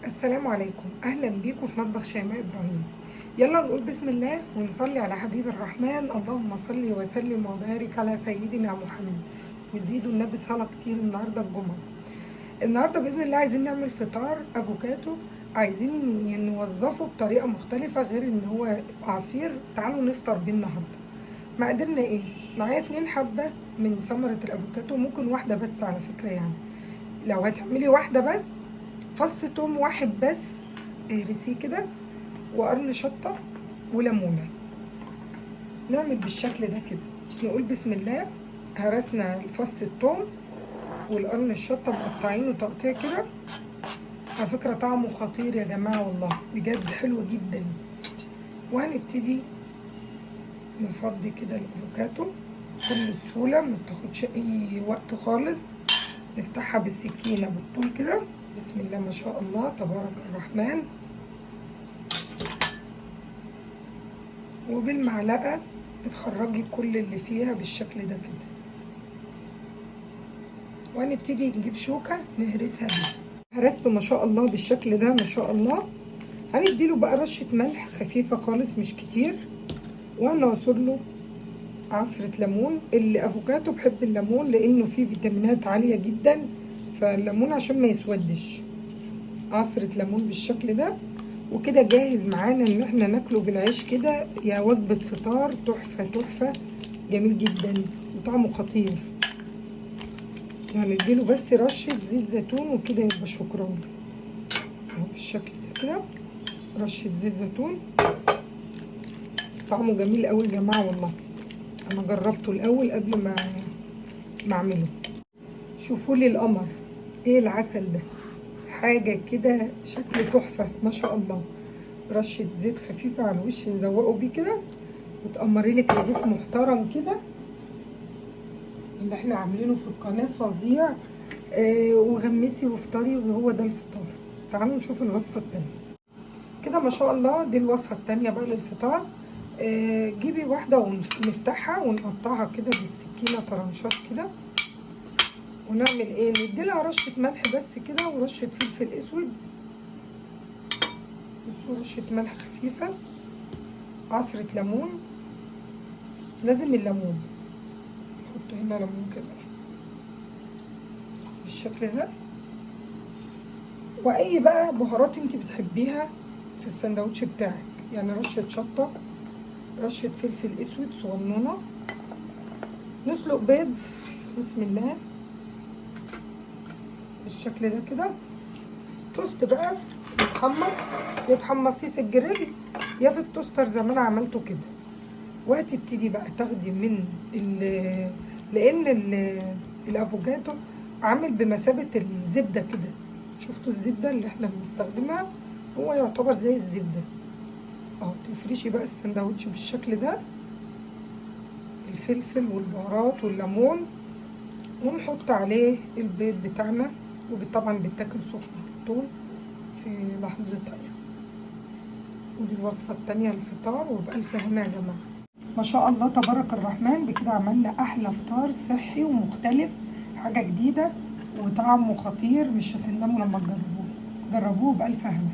السلام عليكم، اهلا بيكم في مطبخ شيماء ابراهيم. يلا نقول بسم الله ونصلي على حبيب الرحمن. اللهم صل وسلم وبارك على سيدنا محمد، وزيدوا النبي صلاه كتير. النهارده باذن الله عايزين نعمل فطار افوكاتو. عايزين نوظفه بطريقه مختلفه غير ان هو عصير. تعالوا نفطر بيه النهارده. مقاديرنا ايه؟ معايا 2 حبه من ثمره الافوكاتو، ممكن واحده بس على فكره. يعني لو هتعملي واحده بس، فص توم واحد بس اهرسيه كده، وقرن شطه وليمونه. نعمل بالشكل ده كده. نقول بسم الله. هرسنا فص التوم والقرن الشطه مقطعينه تقطيع كده. على فكره طعمه خطير يا جماعه، والله بجد حلو جدا. وهنبتدي نفضي كده الافوكاتو بكل سهوله، ما بتاخدش اي وقت خالص. نفتحها بالسكينه بالطول كده. بسم الله ما شاء الله تبارك الرحمن. وبالمعلقه بتخرجي كل اللي فيها بالشكل ده كده. وهنبتدي نجيب شوكه نهرسها بيها. هرسته ما شاء الله بالشكل ده ما شاء الله. هنديله بقى رشه ملح خفيفه خالص مش كتير، وهنعصر له عصره ليمون. الافوكاتو بحب الليمون لانه فيه فيتامينات عاليه جدا، فالليمون عشان ما يسودش. عصره ليمون بالشكل ده، وكده جاهز معانا ان احنا ناكله بالعيش كده. يا وجبه فطار تحفه تحفه، جميل جدا وطعمه خطير. هنديله بس رشه زيت زيتون وكده يبقى شكرا. اهو بالشكل ده كده، رشه زيت زيتون. طعمه جميل قوي يا جماعه، والله انا جربته الاول قبل ما اعمله. شوفوا لي القمر، ايه العسل ده، حاجه كده شكل تحفه ما شاء الله. رشه زيت خفيفه على الوش نزوقه بيه كده، وتقمري لك رغيف محترم كده اللي احنا عاملينه في القناه فظيع. وغمسي وافطري، وهو ده الفطار. تعالوا نشوف الوصفه التانيه كده. ما شاء الله دي الوصفه التانيه بقى للفطار. جيبي واحده ونفتحها ونقطعها كده بالسكينه طرنشات كده. ونعمل ايه؟ نديلها رشه ملح بس كده، ورشه فلفل اسود. بصوا، رشه ملح خفيفه، عصره ليمون. لازم الليمون، نحط هنا ليمون كده بالشكل ده. واي بقى بهارات انت بتحبيها في السندوتش بتاعك، يعني رشه شطه، رشه فلفل اسود صغنونه. نسلق بيض بسم الله بالشكل ده كده. توست بقى يتحمصيه في الجريل يا في التوستر زي ما انا عملته كده. وهتبتدي بقى تاخدي من لان الافوكاتو عامل بمثابه الزبده كده. شفتوا الزبده اللي احنا بنستخدمها؟ هو يعتبر زي الزبده. اهو تفرشي بقى السندوتش بالشكل ده، الفلفل والبهارات والليمون، ونحط عليه البيض بتاعنا. وطبعا بيتاكل سخن على طول في لحظتها يعني. ودي الوصفه التانيه للفطار، وبألف هنا يا جماعه. ما شاء الله تبارك الرحمن. بكده عملنا احلى فطار صحي ومختلف، حاجه جديده وطعمه خطير. مش هتندموا لما تجربوه. جربوه بألف هنا.